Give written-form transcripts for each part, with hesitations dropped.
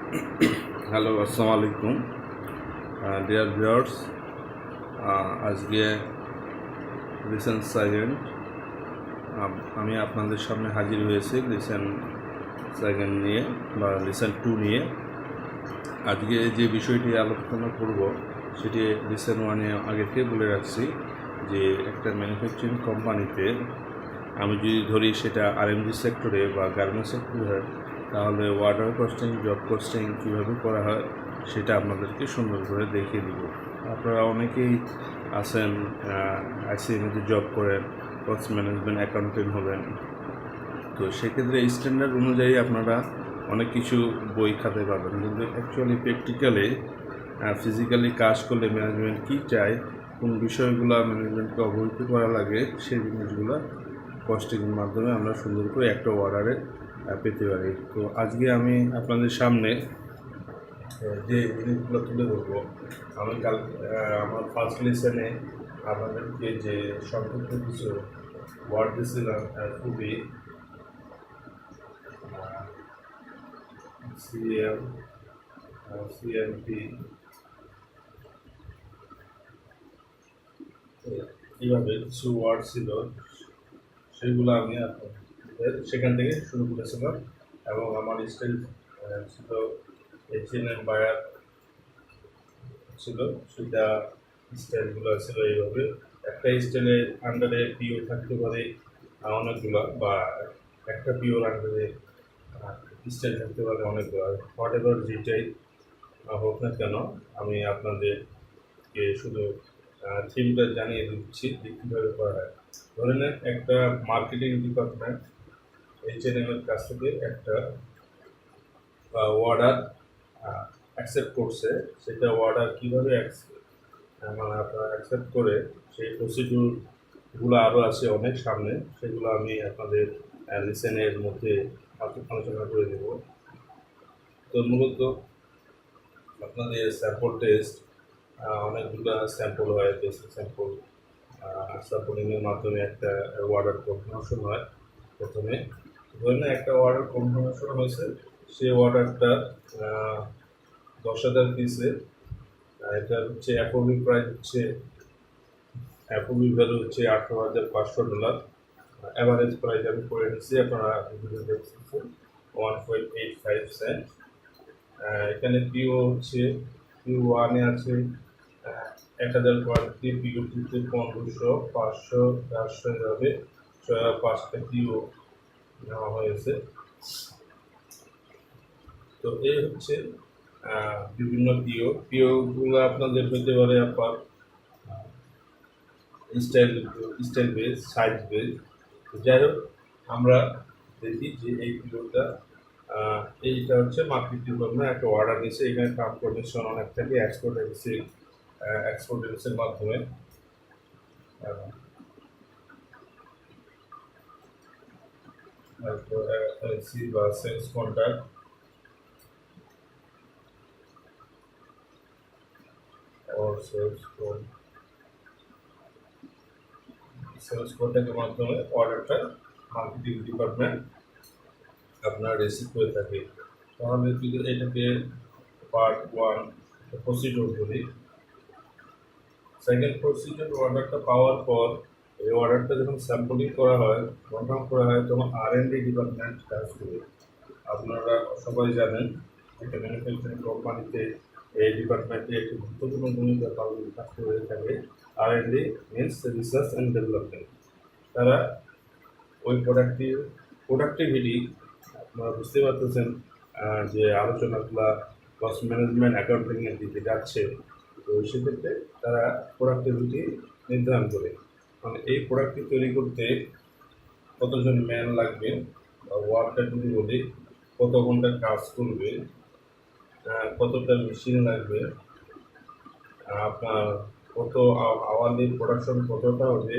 Hello, আসসালামু আলাইকুম dear viewers. আজকে লিসেন সেকেন্ড আমি আপনাদের সামনে হাজির হয়েছি লিসেন সেকেন্ড নিয়ে বা lesson-2 নিয়ে। আজকে যে বিষয়টি আলোচনা করব সেটি lesson-1 আগে থেকে বলে রাখছি যে একটা ম্যানুফ্যাকচারিং কোম্পানিতে আমি যদি ধরি সেটা আরএমজি সেক্টরে বা গার্মেন্টস সেক্টরে হয়, তাহলে ওয়ার্ডার কস্টিং, জব কস্টিং কীভাবে করা হয় সেটা আপনাদেরকে সুন্দর করে দেখিয়ে দিব। আপনারা অনেকেই আছেন আইসিএমএতে জব করেন, কস্ট ম্যানেজমেন্ট অ্যাকাউন্টেন্ট হবেন, তো সেক্ষেত্রে স্ট্যান্ডার্ড অনুযায়ী আপনারা অনেক কিছু বই খাতে পাবেন, কিন্তু অ্যাকচুয়ালি প্র্যাকটিক্যালি ফিজিক্যালি কাজ করলে ম্যানেজমেন্ট কী চায়, কোন বিষয়গুলো ম্যানেজমেন্টকে অবহিত করা লাগে, সেই জিনিসগুলো কস্টিংয়ের মাধ্যমে আমরা সুন্দর করে একটা অর্ডারে পেতে পারি। তো আজকে আমি আপনাদের সামনে যে জিনিসগুলো তুলে ধরবো, আমি আমার ফার্স্ট লেসনে আপনাদেরকে যে সংক্ষিপ্ত কিছু ওয়ার্ড দিয়েছিলাম, খুবই সিএম, সিএমপি, এইভাবে কিছু ওয়ার্ড ছিল, সেগুলো আমি আপনাদের সেখান থেকে শুরু করেছিলাম। এবং আমার স্টাইল ছিল এইচএনএম বায়ার ছিল, সেটা স্টাইলগুলো ছিল এইভাবে। একটা স্টাইলের আন্ডারে পিও থাকতে পারে অনেকগুলো, বা একটা পিওর আন্ডারে স্টাইল থাকতে পারে অনেকগুলো। হোয়াট এভার যেটাই হোক না কেন, আমি আপনাদেরকে শুধু থিমটা জানিয়ে দিচ্ছি যে কীভাবে করা হয়। ধরে নেন একটা মার্কেটিং ডিপার্টমেন্ট এইচএনএমের কাছ থেকে একটা অর্ডার অ্যাকসেপ্ট করছে। সেটা অর্ডার কীভাবে মানে আপনারা অ্যাকসেপ্ট করে সেই প্রসিডিউরগুলো আরও আছে অনেক সামনে, সেগুলো আমি আপনাদের লিসেনের মধ্যে আলোচনা করে দেব। তো মূলত আপনাদের স্যাম্পল টেস্ট, অনেকগুলো স্যাম্পল হয়, বেসিক স্যাম্পল স্যাম্পলিংয়ের মাধ্যমে একটা অর্ডার কনফার্মেশন হয়। প্রথমে ধরে একটা অর্ডার কনফার্মেশন হয়েছে, সেই অর্ডারটা 10,000 পিসে, এটা হচ্ছে অ্যাপোভি প্রাইস হচ্ছে, অ্যাপোভি ভ্যালু হচ্ছে $18,500। অ্যাভারেজ প্রাইস আমি করে নিচ্ছি, আপনারা দেখছেন 1.85 সেন্ট। এখানে পিও হচ্ছে পিও ওয়ানে আছে 1,000 কোয়ান্টিটি, পিও টুতে 1500, 500, 400 এভাবে 5টা পিও নেওয়া হয়েছে। তো এই হচ্ছে বিভিন্ন পিওগুলো আপনাদের হতে পারে আপনার স্টাইল বেস, সাইজ বেস। যাই হোক, আমরা দেখি যে এই পিওটা, এইটা হচ্ছে মার্কেট ডিপার্টমেন্ট একটা অর্ডার দিয়েছে। এখানে ট্রান্সপোর্টেশন অনেক থাকে, এক্সপোর্টেন্সের মাধ্যমে এলসি বা সেলস কন্ট্রাক্ট or সেলস কন্ট্রাক্টের মাধ্যমে অর্ডারটা মার্কেটিং ডিপার্টমেন্ট আপনার রিসিভ করে থাকে। তাহলে যদি এটাকে পার্ট 1 প্রসিডিউর বলি, সেকেন্ড প্রসিডিউর অর্ডারটা পাওয়ার পর এই অর্ডারটা যখন স্যাম্পলিং করা হয়, কনফার্ম করা হয়, তখন আর&ডি ডিপার্টমেন্ট কাজ করে। আপনারা সবাই জানেন একটা ম্যানুফ্যাকচারিং কোম্পানিতে এই ডিপার্টমেন্টে একটি গুরুত্বপূর্ণ ভূমিকা পালন করতে হয়ে থাকে। আর&ডি মিনস রিসার্চ অ্যান্ড ডেভেলপমেন্ট। তারা ওই প্রোডাক্টিভিটি, আপনারা বুঝতে পারতেছেন যে আলোচনাগুলো কস্ট ম্যানেজমেন্ট অ্যাকাউন্টিংয়ের দিকে যাচ্ছে। তো সেক্ষেত্রে তারা প্রোডাক্টিভিটি নির্ধারণ করে, মানে এই প্রোডাক্টটি তৈরি করতে কতজন ম্যান লাগবে, বা ওয়ার্কার যদি বলি কত ঘন্টা কাজ করবে, কতটা মেশিন লাগবে, আপনার কত আওয়ারলি প্রোডাকশন কতটা হবে,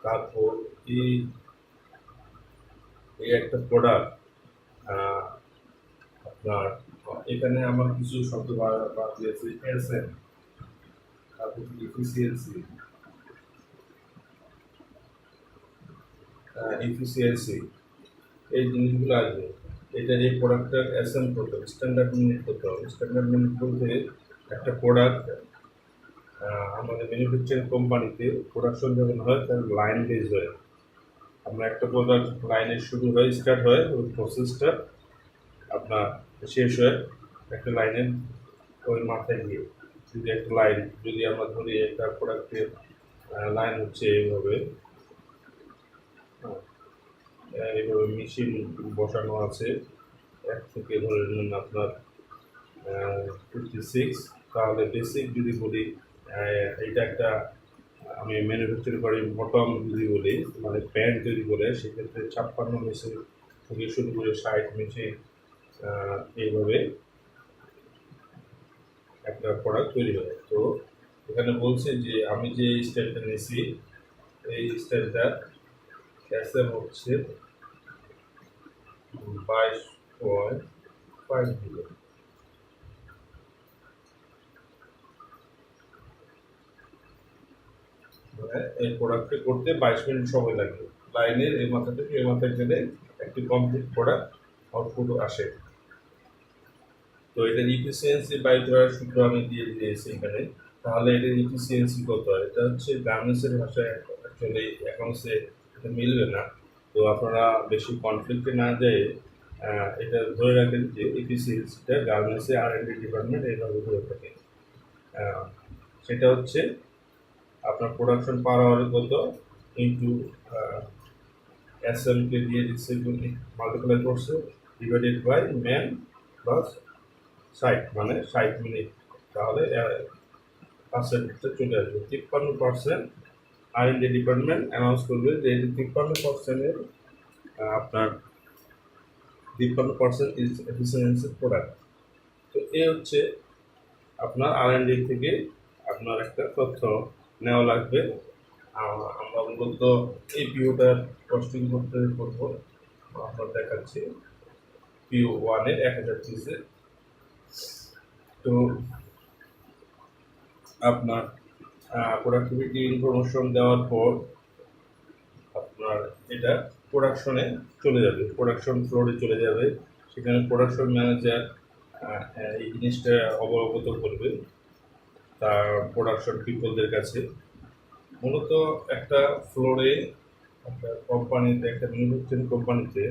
তারপর এই একটা প্রোডাক্ট আপনার এখানে আমার কিছু শব্দ বাদ দিয়েছে, এসএন, তারপর ইফিসিয়েন্সি, এই জিনিসগুলো আসবে। এটার এই প্রোডাক্টটার অ্যাসেম্ব করতে হবে, স্ট্যান্ডার্ড মিনিট করতে হবে। স্ট্যান্ডার্ড মিনিট বলতে একটা প্রোডাক্ট আমাদের ম্যানুফ্যাকচারিং কোম্পানিতে প্রোডাকশন যখন হয় তার লাইন বেজ হয়। আমরা একটা প্রোডাক্ট লাইনের শুরু হয়, স্টার্ট হয়, ওই প্রসেসটা আপনার শেষ হয় একটা লাইনের ওই মাথায় গিয়ে। যদি একটা লাইন যদি আমরা ধরি একটা প্রোডাক্টের লাইন হচ্ছে এইভাবে, এইভাবে মেশিন বসানো আছে, এক থেকে ধরে নিন আপনার 56, তাহলে বেসিক যদি বলি এইটা একটা আমি ম্যানুফ্যাকচার করি বটম যদি বলি মানে প্যান্ট তৈরি করে, সেক্ষেত্রে 56 মেশিন থেকে শুরু করে 60 মেশিন এইভাবে একটা প্রোডাক্ট তৈরি হয়। তো এখানে বলছে যে আমি যে স্টাইলটা নিয়েছি এই স্টাইলটা অ্যাসেম হচ্ছে 22.50। এই প্রোডাক্টটি করতে 22 মিনিট সময় লাগবে। লাইনের এই মাথা থেকে এই মাথায় গেলে একটি কমপ্লিট প্রোডাক্ট আউটপুট আসে। তো এটার ইফিসিয়েন্সি বাই করার সূত্র আমি দিয়ে দিয়েছি এখানে। তাহলে এটার ইফিসিয়েন্সি কত হয়? এটা হচ্ছে গার্মেন্টসের ভাষায়, অ্যাকচুয়ালি অ্যাকাউন্টসে এটা মিলবে না। তো আপনারা বেশি কনফ্লিক্টে না যেয়ে এটা ধরে রাখেন যে ইফিসিয়েন্সিটা গার্মেন্টসে R&D ডিপার্টমেন্ট এইভাবে ধরে থাকে। সেটা হচ্ছে আপনার প্রোডাকশন পাওয়ার আওয়ারে কত ইন্টু এসএমকে দিয়ে দিচ্ছে মাল্টিপ্লাই করছে ডিভাইডেড বাই ম্যান প্লাস 60 মানে 60 মিনিট। তাহলে পার্সেন্টেজটা চলে আসবে 53%। R&D ডিপার্টমেন্ট অ্যানাউন্স করবে যে 53%-এর আপনার 53% ইজ এফিসিয়েন্সি প্রোডাক্ট। তো এ হচ্ছে আপনার R&D থেকে আপনার একটা তথ্য নেওয়া লাগবে। আমরা মূলত এই পিওটার কস্টিং করবো, আপনার দেখাচ্ছি PO1-এর 1000 পিসে। তো আপনার প্রোডাক্টিভিটি ইনফরমেশন দেওয়ার পর আপনার এটা প্রোডাকশনে চলে যাবে, প্রোডাকশন ফ্লোরে চলে যাবে। সেখানে প্রোডাকশন ম্যানেজার এই জিনিসটা অবগত করবে তার প্রোডাকশন পিপলদের কাছে। মূলত একটা ফ্লোরে একটা কোম্পানিতে, একটা ম্যানুফ্যাকচারিং কোম্পানিতে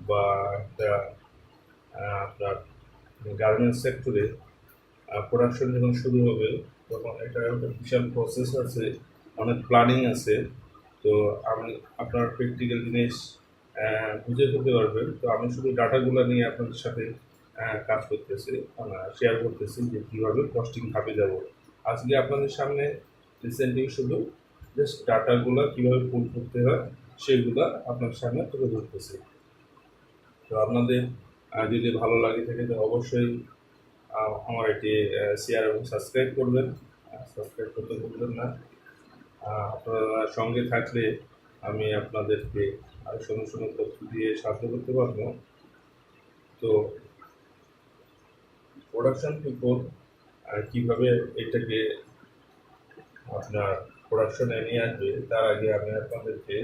বা একটা আপনার গার্মেন্টস সেক্টরে প্রোডাকশন যখন শুরু হবে তখন এটা একটা বিশাল প্রসেস আছে, অনেক প্ল্যানিং আছে। তো আমি আপনার প্র্যাকটিক্যাল জিনিস বুঝে ফেলতে পারবেন। তো আমি শুধু ডাটাগুলো নিয়ে আপনাদের সাথে কাজ করতেছি, শেয়ার করতেছি যে কীভাবে কস্টিং ভাবে যাব। আজকে আপনাদের সামনে রিসেন্টলি শুধু জাস্ট ডাটাগুলো কীভাবে পুল করতে হয় সেগুলো আপনার সামনে তুলে ধরতেছি। তো আপনাদের যদি ভালো লাগে থাকে তো অবশ্যই আমার এটি শেয়ার এবং সাবস্ক্রাইব করবেন, সাবস্ক্রাইব করতে ভুলবেন না। আপনারা সঙ্গে থাকলে আমি আপনাদেরকে আরও সুন্দর সুন্দর তথ্য দিয়ে সাহায্য করতে পারবো। তো প্রোডাকশন পিপল কীভাবে এটাকে আপনার প্রোডাকশনে নিয়ে আসবে তার আগে আমি আপনাদেরকে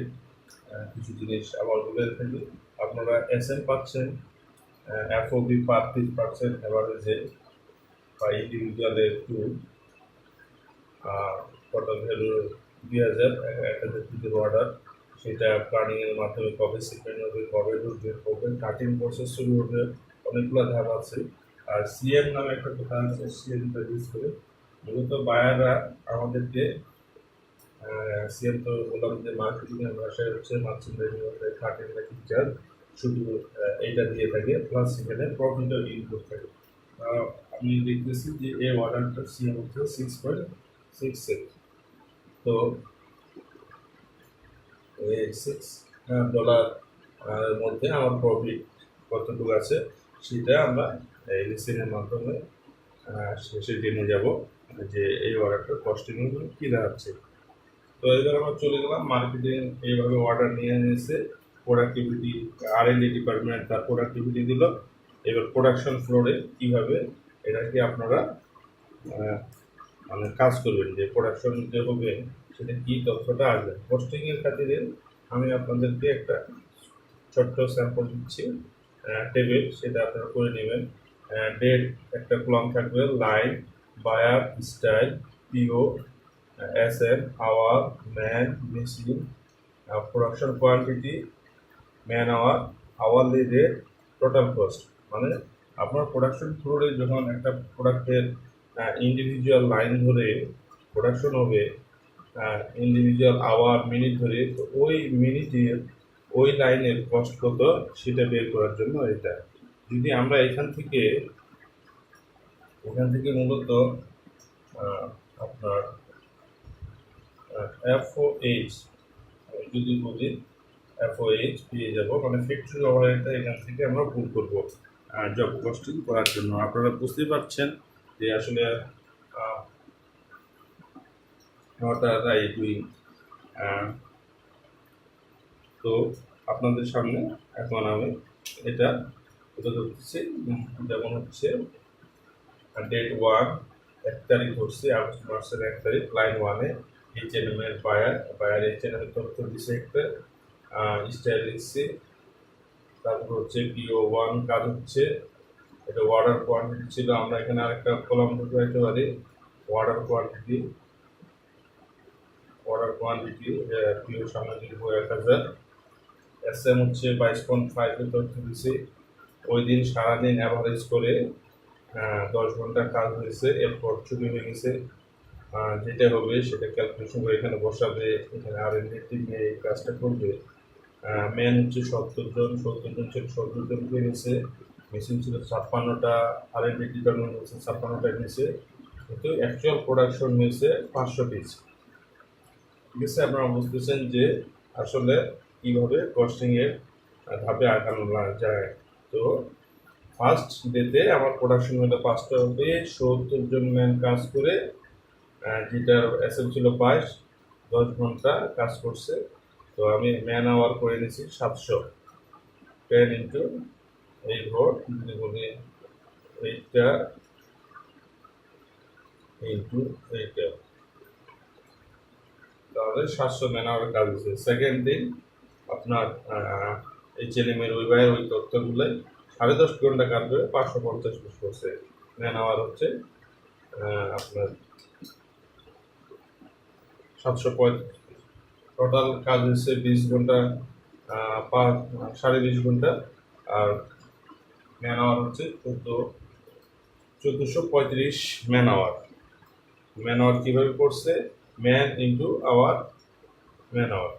কিছু জিনিস আবার বলে থাকি। আপনারা SM পাচ্ছেন FOB পার পিস পাচ্ছেন অ্যাভারেজে বা ইন্ডিভিজুয়ালের একটু টোটাল ভ্যালু 1000 পিসের অর্ডার। সেটা প্ল্যানিংয়ের মাধ্যমে কবে শিপমেন্ট হবে, কবে ঢুকবে, কবে কাটিং প্রসেস শুরু হবে, অনেকগুলো ধাপ আছে। আর CM নামে একটা কথা আছে, CMটা ইউজ করে মূলত বায়াররা আমাদেরকে CM তো বললাম যে মার্কেটিংয়ের ভাষায় হচ্ছে মার্চেন্ডাইজিং ভাষায় কাটিং মেকিং চার্জ, শুধু এইটা দিয়ে থাকে, প্লাস সেখানে প্রফিটও ইনক্লুড থাকে। আমি দেখতেছি যে এই অর্ডারটা CM হচ্ছে 6.66। তো $6 মধ্যে আমার প্রফিট কতটুকু আছে সেটা আমরা এই লিসেনের মাধ্যমে শেষে জেনে যাব যে এই অর্ডারটার কস্টিংগুলো কী দাঁড়াচ্ছে। তো এবার আমরা চলে গেলাম মার্কেটিং, এইভাবে অর্ডার নিয়ে এসে প্রোডাক্টিভিটি R&D ডিপার্টমেন্ট তার প্রোডাক্টিভিটি দিল। এবার প্রোডাকশন ফ্লোরে কীভাবে এটাকে আপনারা মানে কাজ করবেন, যে প্রোডাকশন যে হবে সেটা কী তথ্যটা আসবে। কস্টিংয়ের খাতিরে আমি আপনাদেরকে একটা ছোট্ট স্যাম্পল দিচ্ছি। টেবিল, সেটা আপনারা করে নেবেন। ডেট একটা কলাম থাকবে, line, buyer, style, PO, SN, hour, man, machine, production quantity, man hour, hourly rate, total cost. মানে আপনার প্রোডাকশন ফ্লোরে যখন একটা প্রোডাক্টের ইন্ডিভিজুয়াল লাইন ধরে প্রোডাকশন হবে, ইন্ডিভিজুয়াল আওয়ার, মিনিট ধরে, তো ওই মিনিটের ওই লাইনের কস্ট কত সেটা বের করার জন্য এটা। যদি আমরা এখান থেকে মূলত আপনার FOH যদি বলি, FOH পেয়ে যাব, মানে ফ্যাক্টরি ওভারহেডটা এখান থেকে আমরা পুল করবো জব কস্টিং করার জন্য। আপনারা বুঝতেই পারছেন যে আসলে what are I doing। তো আপনাদের সামনে এখন আমি এটা ধরতেছি, যেমন হচ্ছে ডেট 1 1 তারিখ ধরছি, আগস্ট মাসের 1 তারিখ, লাইন 1-এ H&M এর বায়ার H&M এর তথ্য দিচ্ছে একটা, স্টাইল দিচ্ছি, তারপর হচ্ছে PO1 কাজ হচ্ছে, এটা ওয়াটার কোয়ান্টিটি ছিল। আমরা এখানে আরেকটা কলাম ঢুকাইতে পারি, ওয়াটার কোয়ান্টিটি PO সামনে দিব 1000, SM হচ্ছে 22.5 এর তথ্য দিচ্ছি। ওই দিন সারাদিন অ্যাভারেজ করে 10 ঘন্টা কাজ হয়েছে, এরপর ছুটি হয়ে গেছে। যেটা হবে সেটা ক্যালকুলেশন করে এখানে বসাবে, এখানে R&D টিম এই কাজটা করবে। ম্যান হচ্ছে 70 জন ছিল, 70 জন হয়ে গেছে। মেশিন ছিল 56টা, R&D ডিপার্টমেন্ট হচ্ছে 56টা নিয়েছে, কিন্তু অ্যাকচুয়াল প্রোডাকশন হয়েছে 500 পিস। ঠিক আছে, আপনারা বুঝতেছেন যে আসলে কীভাবে কস্টিংয়ের ধাপে আগানো যায়। তো ফার্স্ট ডেতে আমার প্রোডাকশন হলো 5টা হবে, 70 জন ম্যান কাজ করে, যেটার SM ছিল 22, 10 ঘন্টা কাজ করছে। তো আমি ম্যান আওয়ার করে নিয়েছি 700, 10 ইন্টু এই ভোট যদি বলি, এইটা ইন্টু এইটা, তাহলে 700 ম্যান আওয়ার কাজ হয়েছে। সেকেন্ড দিন আপনার H&M এর ওই বাইরের ওই তথ্যগুলো 10.5 ঘন্টা কাজ করে 550 পিস করছে, ম্যান আওয়ার হচ্ছে আপনার 735। টোটাল কাজ হচ্ছে 20 ঘন্টা, 20.5 ঘন্টা, আর ম্যান আওয়ার হচ্ছে 1435 ম্যান আওয়ার। ম্যান আওয়ার কীভাবে করছে, man into hour, man hour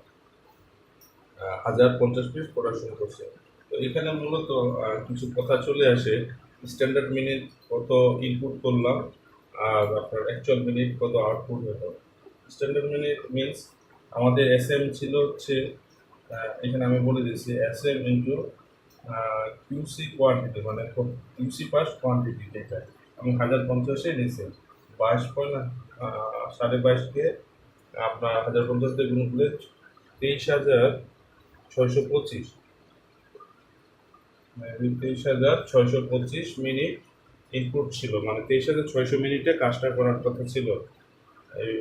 1050 piece production করছে। তো এখানে মূলত কিছু কথা চলে আসে, স্ট্যান্ডার্ড মিনিট কত ইনপুট করলাম আর আপনার অ্যাকচুয়াল মিনিট কত আউটপুট হলো। স্ট্যান্ডার্ড মিনিট মিনস আমাদের SM ছিল হচ্ছে, এখানে আমি বলে দিচ্ছি, SM ইন্টু QC কোয়ান্টিটি, মানে QC পাস কোয়ান্টিটি, যেটা আমি 1050-এ নিয়েছি। 22.5-কে আপনার 1050 দিয়ে গুণ করলে 23,625, 23,625 মিনিট ইনপুট ছিল, মানে 23,600 মিনিটে কাজটা করার কথা ছিল, এই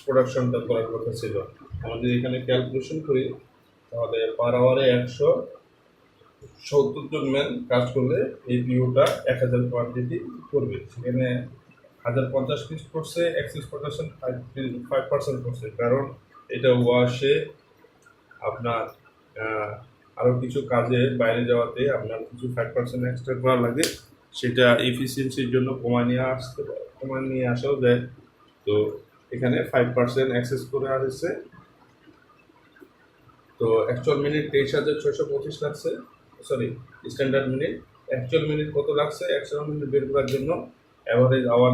প্রোডাকশনটা করার কথা ছিল। আমাদের এখানে ক্যালকুলেশন করি, তাহলে পার আওয়ারে 170 জন ম্যান কাজ করলে এই পিওটা 1000 কোয়ান্টিটি করবে। সেখানে 1050 পিস করছে, এক্সেস প্রোডাকশন 5% করছে, কারণ এটা ওয়াশে আপনার আরও কিছু কাজে বাইরে যাওয়াতে আপনার কিছু 5% এক্সট্রা করা লাগে, সেটা এফিসিয়েন্সির জন্য কমায় নিয়ে আসাও যায়। তো এখানে 5% অ্যাক্সেস করে আসছে। তো অ্যাকচুয়াল মিনিট 23,625 লাগছে, sorry standard minute. Actual minute কত লাগছে, অ্যাকচুয়াল মিনিট বের করার জন্য অ্যাভারেজ আওয়ার